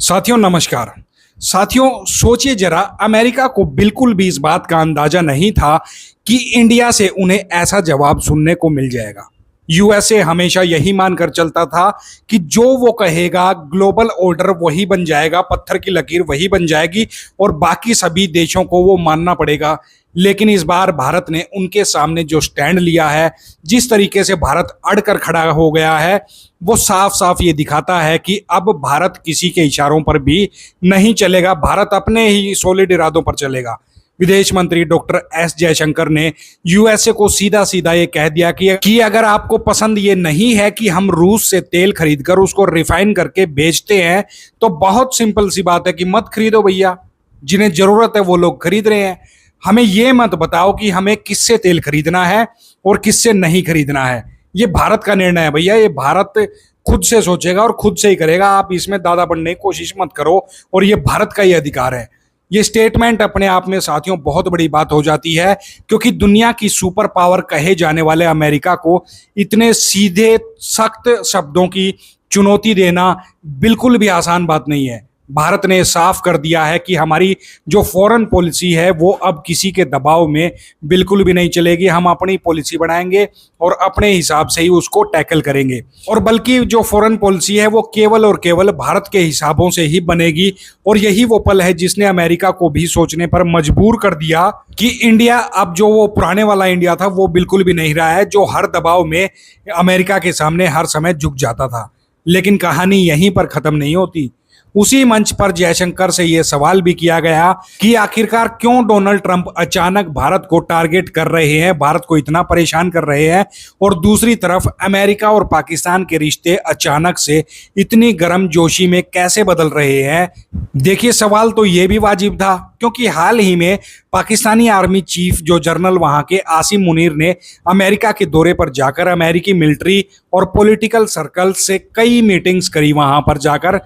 साथियों नमस्कार। साथियों सोचिए जरा, अमेरिका को बिल्कुल भी इस बात का अंदाजा नहीं था कि इंडिया से उन्हें ऐसा जवाब सुनने को मिल जाएगा। यूएसए हमेशा यही मानकर चलता था कि जो वो कहेगा ग्लोबल ऑर्डर वही बन जाएगा, पत्थर की लकीर वही बन जाएगी और बाकी सभी देशों को वो मानना पड़ेगा। लेकिन इस बार भारत ने उनके सामने जो स्टैंड लिया है, जिस तरीके से भारत अड़कर खड़ा हो गया है, वो साफ साफ ये दिखाता है कि अब भारत किसी के इशारों पर भी नहीं चलेगा। भारत अपने ही सॉलिड इरादों पर चलेगा। विदेश मंत्री डॉक्टर एस जयशंकर ने यूएसए को सीधा सीधा ये कह दिया कि अगर आपको पसंद ये नहीं है कि हम रूस से तेल खरीदकर उसको रिफाइन करके बेचते हैं, तो बहुत सिंपल सी बात है कि मत खरीदो भैया। जिन्हें जरूरत है वो लोग खरीद रहे हैं। हमें ये मत बताओ कि हमें किससे तेल खरीदना है और किससे नहीं खरीदना है। ये भारत का निर्णय है भैया। ये भारत खुद से सोचेगा और खुद से ही करेगा। आप इसमें दादा बनने की कोशिश मत करो और ये भारत का ही अधिकार है। ये स्टेटमेंट अपने आप में साथियों बहुत बड़ी बात हो जाती है, क्योंकि दुनिया की सुपर पावर कहे जाने वाले अमेरिका को इतने सीधे सख्त शब्दों की चुनौती देना बिल्कुल भी आसान बात नहीं है। भारत ने साफ कर दिया है कि हमारी जो फॉरेन पॉलिसी है वो अब किसी के दबाव में बिल्कुल भी नहीं चलेगी। हम अपनी पॉलिसी बनाएंगे और अपने हिसाब से ही उसको टैकल करेंगे। और बल्कि जो फॉरेन पॉलिसी है वो केवल और केवल भारत के हिसाबों से ही बनेगी। और यही वो पल है जिसने अमेरिका को भी सोचने पर मजबूर कर दिया कि इंडिया अब जो वो पुराने वाला इंडिया था वो बिल्कुल भी नहीं रहा है, जो हर दबाव में अमेरिका के सामने हर समय झुक जाता था। लेकिन कहानी यहीं पर खत्म नहीं होती। उसी मंच पर जयशंकर से यह सवाल भी किया गया कि आखिरकार क्यों डोनाल्ड ट्रंप अचानक भारत को टारगेट कर रहे हैं, भारत को इतना परेशान कर रहे हैं, और दूसरी तरफ अमेरिका और पाकिस्तान के रिश्ते अचानक से इतनी गर्मजोशी में कैसे बदल रहे हैं। देखिए, सवाल तो यह भी वाजिब था, क्योंकि हाल ही में पाकिस्तानी आर्मी चीफ जो जनरल वहां के आसिम मुनीर ने अमेरिका के दौरे पर जाकर अमेरिकी मिलिट्री और पॉलिटिकल सर्कल से कई मीटिंग्स करी। वहां पर जाकर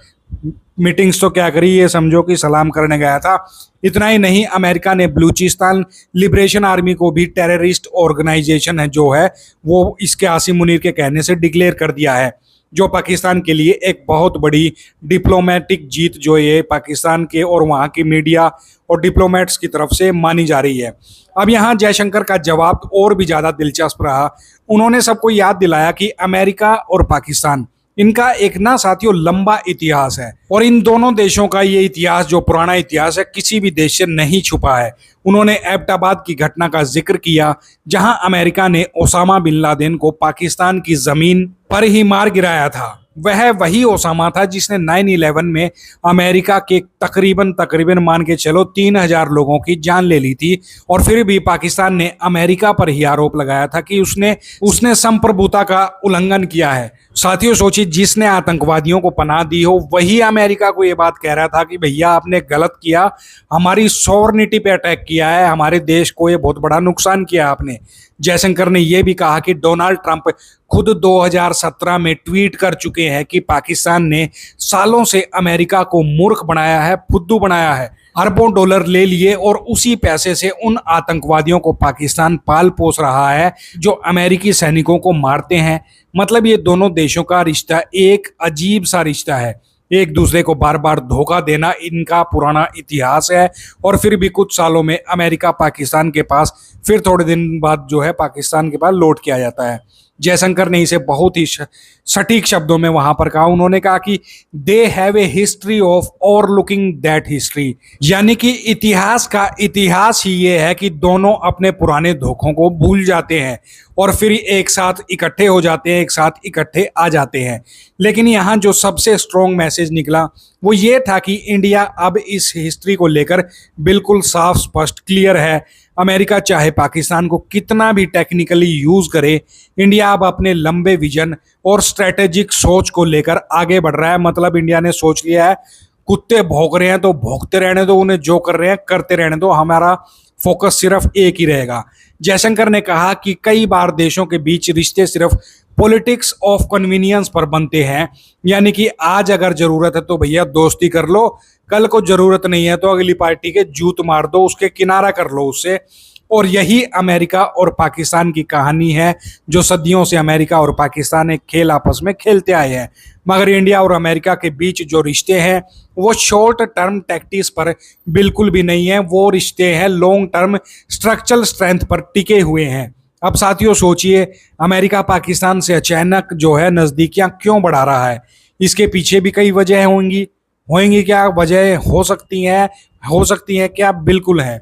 मीटिंग्स तो क्या करी, ये समझो कि सलाम करने गया था। इतना ही नहीं, अमेरिका ने बलूचिस्तान लिबरेशन आर्मी को भी टेररिस्ट ऑर्गेनाइजेशन है जो है वो इसके आसिम मुनीर के कहने से डिक्लेयर कर दिया है, जो पाकिस्तान के लिए एक बहुत बड़ी डिप्लोमेटिक जीत जो ये पाकिस्तान के और वहाँ की मीडिया और डिप्लोमेट्स की तरफ से मानी जा रही है। अब यहाँ जयशंकर का जवाब और भी ज़्यादा दिलचस्प रहा। उन्होंने सबको याद दिलाया कि अमेरिका और पाकिस्तान, इनका एक ना साथियों लंबा इतिहास है, और इन दोनों देशों का ये इतिहास जो पुराना इतिहास है किसी भी देश से नहीं छुपा है। उन्होंने एबटाबाद की घटना का जिक्र किया, जहां अमेरिका ने ओसामा बिन लादेन को पाकिस्तान की जमीन पर ही मार गिराया था। वह वही ओसामा था जिसने 9/11 में अमेरिका के तकरीबन मान के चलो 3000 लोगों की जान ले ली थी। और फिर भी पाकिस्तान ने अमेरिका पर ही आरोप लगाया था कि उसने संप्रभुता का उल्लंघन किया है। साथियों सोचिए, जिसने आतंकवादियों को पनाह दी हो वही अमेरिका को यह बात कह रहा था कि भैया आपने गलत किया, हमारी सॉवरेनिटी पे अटैक किया है, हमारे देश को ये बहुत बड़ा नुकसान किया आपने। जयशंकर ने यह भी कहा कि डोनाल्ड ट्रंप खुद 2017 में ट्वीट कर चुके हैं कि पाकिस्तान ने सालों से अमेरिका को मूर्ख बनाया है, फुद्दू बनाया है, अरबों डॉलर ले लिए और उसी पैसे से उन आतंकवादियों को पाकिस्तान पाल पोस रहा है जो अमेरिकी सैनिकों को मारते हैं। मतलब ये दोनों देशों का रिश्ता एक अजीब सा रिश्ता है। एक दूसरे को बार बार धोखा देना इनका पुराना इतिहास है। और फिर भी कुछ सालों में अमेरिका पाकिस्तान के पास, फिर थोड़े दिन बाद जो है पाकिस्तान के पास लौट के आ जाता है। जयशंकर ने इसे बहुत ही सटीक शब्दों में वहां पर कहा। उन्होंने कहा कि they have a history of overlooking that history, यानी कि इतिहास का इतिहास ही ये है कि दोनों अपने पुराने धोखों को भूल जाते हैं और फिर एक साथ इकट्ठे हो जाते हैं, एक साथ इकट्ठे आ जाते हैं। लेकिन यहाँ जो सबसे स्ट्रॉन्ग मैसेज निकला वो ये था कि इंडिया अब इस हिस्ट्री को लेकर बिल्कुल साफ स्पष्ट क्लियर है। अमेरिका चाहे पाकिस्तान को कितना भी टेक्निकली यूज करे, इंडिया अब अपने लंबे विजन और स्ट्रेटेजिक सोच को लेकर आगे बढ़ रहा है। मतलब इंडिया ने सोच लिया है, कुत्ते भौंक रहे हैं तो भौंकते रहने दो, उन्हें जो कर रहे हैं करते रहने दो, हमारा फोकस सिर्फ एक ही रहेगा। जयशंकर ने कहा कि कई बार देशों के बीच रिश्ते सिर्फ पॉलिटिक्स ऑफ कन्वीनियंस पर बनते हैं, यानी कि आज अगर जरूरत है तो भैया दोस्ती कर लो, कल को जरूरत नहीं है तो अगली पार्टी के जूत मार दो, उसके किनारा कर लो उससे। और यही अमेरिका और पाकिस्तान की कहानी है, जो सदियों से अमेरिका और पाकिस्तान एक खेल आपस में खेलते आए हैं। मगर इंडिया और अमेरिका के बीच जो रिश्ते हैं वो शॉर्ट टर्म टैक्टिक्स पर बिल्कुल भी नहीं है, वो रिश्ते हैं लॉन्ग टर्म स्ट्रक्चरल स्ट्रेंथ पर टिके हुए हैं। अब साथियों सोचिए, अमेरिका पाकिस्तान से अचानक जो है नजदीकियां क्यों बढ़ा रहा है? इसके पीछे भी कई वजह होंगी। होंगी क्या वजह हो सकती हैं क्या? बिल्कुल है।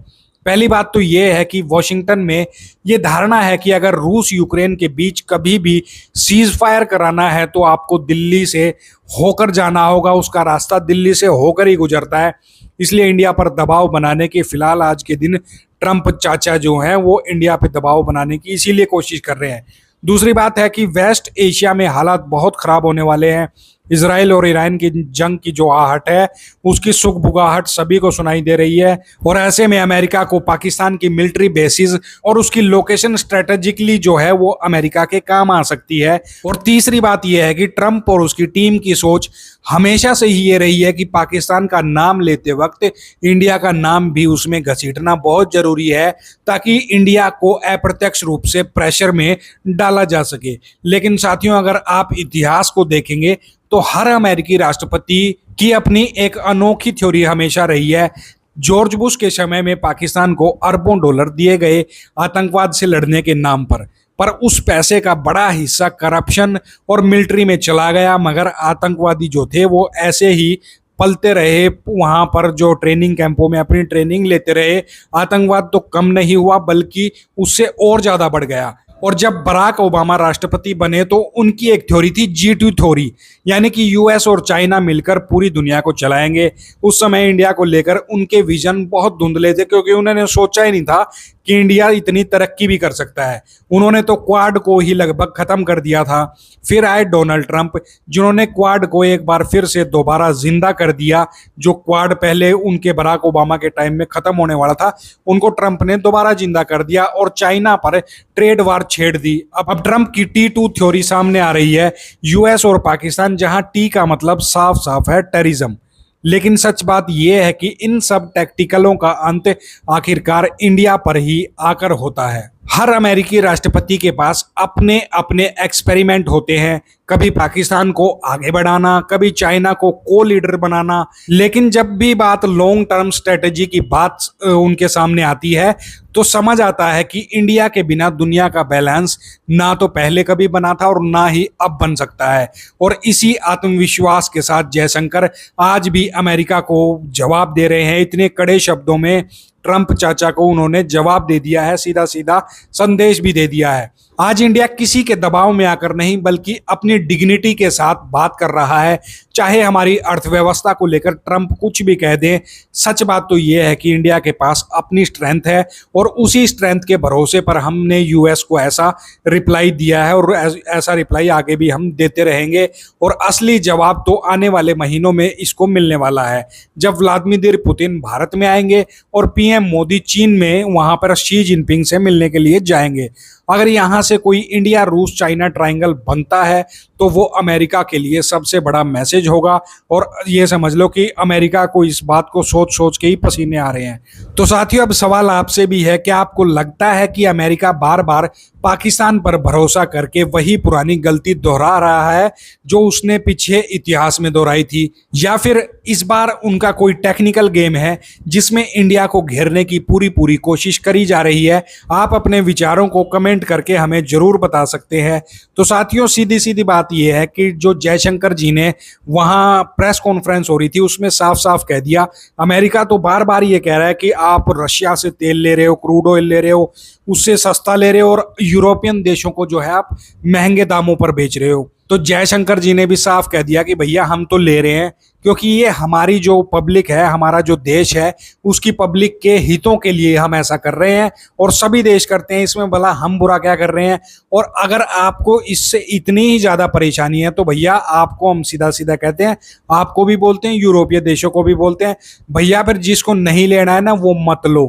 पहली बात तो ये है कि वॉशिंगटन में ये धारणा है कि अगर रूस यूक्रेन के बीच कभी भी सीज फायर कराना है तो आपको दिल्ली से होकर जाना होगा, उसका रास्ता दिल्ली से होकर ही गुजरता है। इसलिए इंडिया पर दबाव बनाने के फिलहाल आज के दिन ट्रंप चाचा जो हैं वो इंडिया पे दबाव बनाने की इसीलिए कोशिश कर रहे हैं। दूसरी बात है कि वेस्ट एशिया में हालात बहुत खराब होने वाले हैं। इसराइल और ईरान की जंग की जो आहट है उसकी सुगबुगाहट सभी को सुनाई दे रही है, और ऐसे में अमेरिका को पाकिस्तान की मिलिट्री बेसिस और उसकी लोकेशन स्ट्रेटेजिकली जो है वो अमेरिका के काम आ सकती है। और तीसरी बात यह है कि ट्रंप और उसकी टीम की सोच हमेशा से ही ये रही है कि पाकिस्तान का नाम लेते वक्त इंडिया का नाम भी उसमें घसीटना बहुत जरूरी है, ताकि इंडिया को अप्रत्यक्ष रूप से प्रेशर में डाला जा सके। लेकिन साथियों, अगर आप इतिहास को देखेंगे तो हर अमेरिकी राष्ट्रपति की अपनी एक अनोखी थ्योरी हमेशा रही है। जॉर्ज बुश के समय में पाकिस्तान को अरबों डॉलर दिए गए आतंकवाद से लड़ने के नाम पर उस पैसे का बड़ा हिस्सा करप्शन और मिलिट्री में चला गया। मगर आतंकवादी जो थे वो ऐसे ही पलते रहे, वहां पर जो ट्रेनिंग कैंपों में अपनी ट्रेनिंग लेते रहे। आतंकवाद तो कम नहीं हुआ बल्कि उससे और ज्यादा बढ़ गया। और जब बराक ओबामा राष्ट्रपति बने तो उनकी एक थ्योरी थी G2 थ्योरी, यानी कि यूएस और चाइना मिलकर पूरी दुनिया को चलाएंगे। उस समय इंडिया को लेकर उनके विजन बहुत धुंधले थे, क्योंकि उन्होंने सोचा ही नहीं था कि इंडिया इतनी तरक्की भी कर सकता है। उन्होंने तो क्वाड को ही लगभग खत्म कर दिया था। फिर आए डोनाल्ड ट्रंप, जिन्होंने क्वाड को एक बार फिर से दोबारा जिंदा कर दिया। जो क्वाड पहले उनके बराक ओबामा के टाइम में खत्म होने वाला था, उनको ट्रंप ने दोबारा जिंदा कर दिया और चाइना पर ट्रेड वार छेड़ दी। अब ट्रंप की T2 थ्योरी सामने आ रही है, यूएस और पाकिस्तान, जहां टी का मतलब साफ साफ है टेररिज्म। लेकिन सच बात यह है कि इन सब टैक्टिकलों का अंत आखिरकार इंडिया पर ही आकर होता है। हर अमेरिकी राष्ट्रपति के पास अपने अपने एक्सपेरिमेंट होते हैं, कभी पाकिस्तान को आगे बढ़ाना, कभी चाइना को को लीडर बनाना। लेकिन जब भी बात लॉन्ग टर्म स्ट्रेटेजी की बात उनके सामने आती है तो समझ आता है कि इंडिया के बिना दुनिया का बैलेंस ना तो पहले कभी बना था और ना ही अब बन सकता है। और इसी आत्मविश्वास के साथ जयशंकर आज भी अमेरिका को जवाब दे रहे हैं। इतने कड़े शब्दों में ट्रंप चाचा को उन्होंने जवाब दे दिया है, सीधा सीधा संदेश भी दे दिया है। आज इंडिया किसी के दबाव में आकर नहीं बल्कि अपनी डिग्निटी के साथ बात कर रहा है। चाहे हमारी अर्थव्यवस्था को लेकर ट्रंप कुछ भी कह दें, सच बात तो यह है कि इंडिया के पास अपनी स्ट्रेंथ है और उसी स्ट्रेंथ के भरोसे पर हमने यूएस को ऐसा रिप्लाई दिया है और ऐसा रिप्लाई आगे भी हम देते रहेंगे। और असली जवाब तो आने वाले महीनों में इसको मिलने वाला है, जब व्लादिमीर पुतिन भारत में आएंगे और पीएम मोदी चीन में वहां पर शी जिनपिंग से मिलने के लिए जाएंगे। अगर यहां से कोई इंडिया रूस चाइना ट्रायंगल बनता है तो वो अमेरिका के लिए सबसे बड़ा मैसेज होगा। और ये समझ लो कि अमेरिका को इस बात को सोच सोच के ही पसीने आ रहे हैं। तो साथियों, अब सवाल आपसे भी है कि आपको लगता है कि अमेरिका बार बार पाकिस्तान पर भरोसा करके वही पुरानी गलती दोहरा रहा है जो उसने पीछे इतिहास में दोहराई थी, या फिर इस बार उनका कोई टेक्निकल गेम है जिसमें इंडिया को घेरने की पूरी कोशिश करी जा रही है? आप अपने विचारों को कमेंट करके हमें जरूर बता सकते हैं। तो साथियों, सीधी सीधी बात यह है कि जो जयशंकर जी ने वहां प्रेस कॉन्फ्रेंस हो रही थी उसमें साफ साफ कह दिया, अमेरिका तो बार बार ये कह रहा है कि आप रशिया से तेल ले रहे हो, क्रूड ऑयल ले रहे हो, उससे सस्ता ले रहे हो और यूरोपियन देशों को जो है आप महंगे दामों पर बेच रहे हो। तो जयशंकर जी ने भी साफ कह दिया कि भैया हम तो ले रहे हैं क्योंकि ये हमारी जो पब्लिक है, हमारा जो देश है, उसकी पब्लिक के हितों के लिए हम ऐसा कर रहे हैं और सभी देश करते हैं, इसमें भला हम बुरा क्या कर रहे हैं। और अगर आपको इससे इतनी ही ज्यादा परेशानी है तो भैया आपको हम सीधा सीधा कहते हैं, आपको भी बोलते हैं, यूरोपीय देशों को भी बोलते हैं, भैया फिर जिसको नहीं लेना है ना वो मत लो।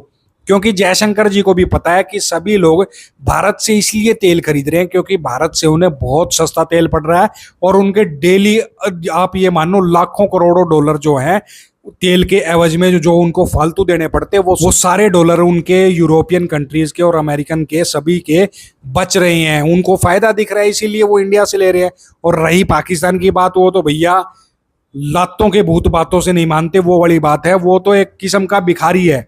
क्योंकि जयशंकर जी को भी पता है कि सभी लोग भारत से इसलिए तेल खरीद रहे हैं क्योंकि भारत से उन्हें बहुत सस्ता तेल पड़ रहा है और उनके डेली आप ये मानो लाखों करोड़ों डॉलर जो है तेल के एवज में जो उनको फालतू देने पड़ते वो सारे डॉलर उनके यूरोपियन कंट्रीज के और अमेरिकन के सभी के बच रहे हैं, उनको फायदा दिख रहा है, इसीलिए वो इंडिया से ले रहे हैं। और रही पाकिस्तान की बात, वो तो भैया लातों के भूत बातों से नहीं मानते, वो वाली बात है। वो तो एक किस्म का भिखारी है,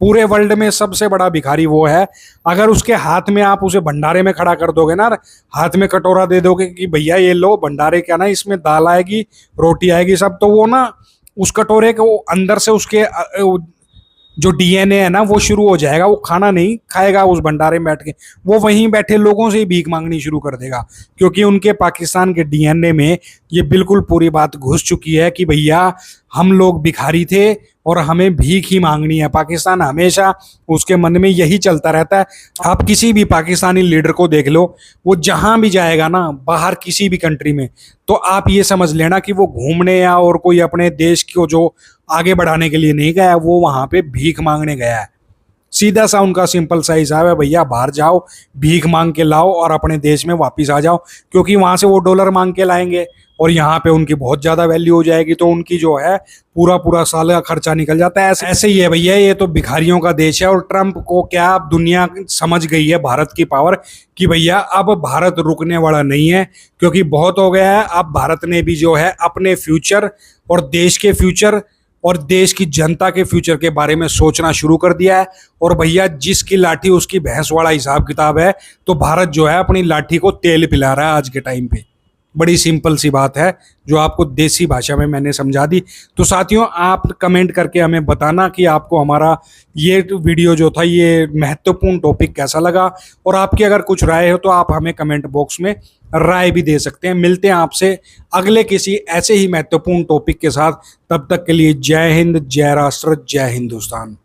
पूरे वर्ल्ड में सबसे बड़ा भिखारी वो है। अगर उसके हाथ में आप उसे भंडारे में खड़ा कर दोगे ना, हाथ में कटोरा दे दोगे कि भैया ये लो भंडारे, क्या ना इसमें दाल आएगी, रोटी आएगी सब, तो वो ना उस कटोरे को अंदर से उसके जो डीएनए है ना वो शुरू हो जाएगा, वो खाना नहीं खाएगा उस भंडारे में बैठ के, वो वहीं बैठे लोगों से ही भीख मांगनी शुरू कर देगा। क्योंकि उनके पाकिस्तान के डीएनए में ये बिल्कुल पूरी बात घुस चुकी है कि भैया हम लोग भिखारी थे और हमें भीख ही मांगनी है। पाकिस्तान हमेशा उसके मन में यही चलता रहता है। आप किसी भी पाकिस्तानी लीडर को देख लो, वो जहां भी जाएगा ना बाहर किसी भी कंट्री में, तो आप ये समझ लेना कि वो घूमने या और कोई अपने देश को जो आगे बढ़ाने के लिए नहीं गया, वो वहां पे भीख मांगने गया है। सीधा सा उनका सिंपल सा हिसाब है, भैया बाहर जाओ भीख मांग के लाओ और अपने देश में वापस आ जाओ। क्योंकि वहां से वो डॉलर मांग के लाएंगे और यहाँ पे उनकी बहुत ज्यादा वैल्यू हो जाएगी, तो उनकी जो है पूरा पूरा साल का खर्चा निकल जाता है। ऐसे ही है भैया, ये तो भिखारियों का देश है। और ट्रम्प को क्या दुनिया समझ गई है भारत की पावर, कि भैया अब भारत रुकने वाला नहीं है, क्योंकि बहुत हो गया है। अब भारत ने भी जो है अपने फ्यूचर और देश के फ्यूचर और देश की जनता के फ्यूचर के बारे में सोचना शुरू कर दिया है। और भैया जिसकी लाठी उसकी भैंस वाला हिसाब किताब है, तो भारत जो है अपनी लाठी को तेल पिला रहा है आज के टाइम पे। बड़ी सिंपल सी बात है जो आपको देसी भाषा में मैंने समझा दी। तो साथियों, आप कमेंट करके हमें बताना कि आपको हमारा ये वीडियो जो था, ये महत्वपूर्ण टॉपिक कैसा लगा। और आपकी अगर कुछ राय हो तो आप हमें कमेंट बॉक्स में राय भी दे सकते हैं। मिलते हैं आपसे अगले किसी ऐसे ही महत्वपूर्ण टॉपिक के साथ। तब तक के लिए जय हिंद, जय राष्ट्र, जय हिंदुस्तान।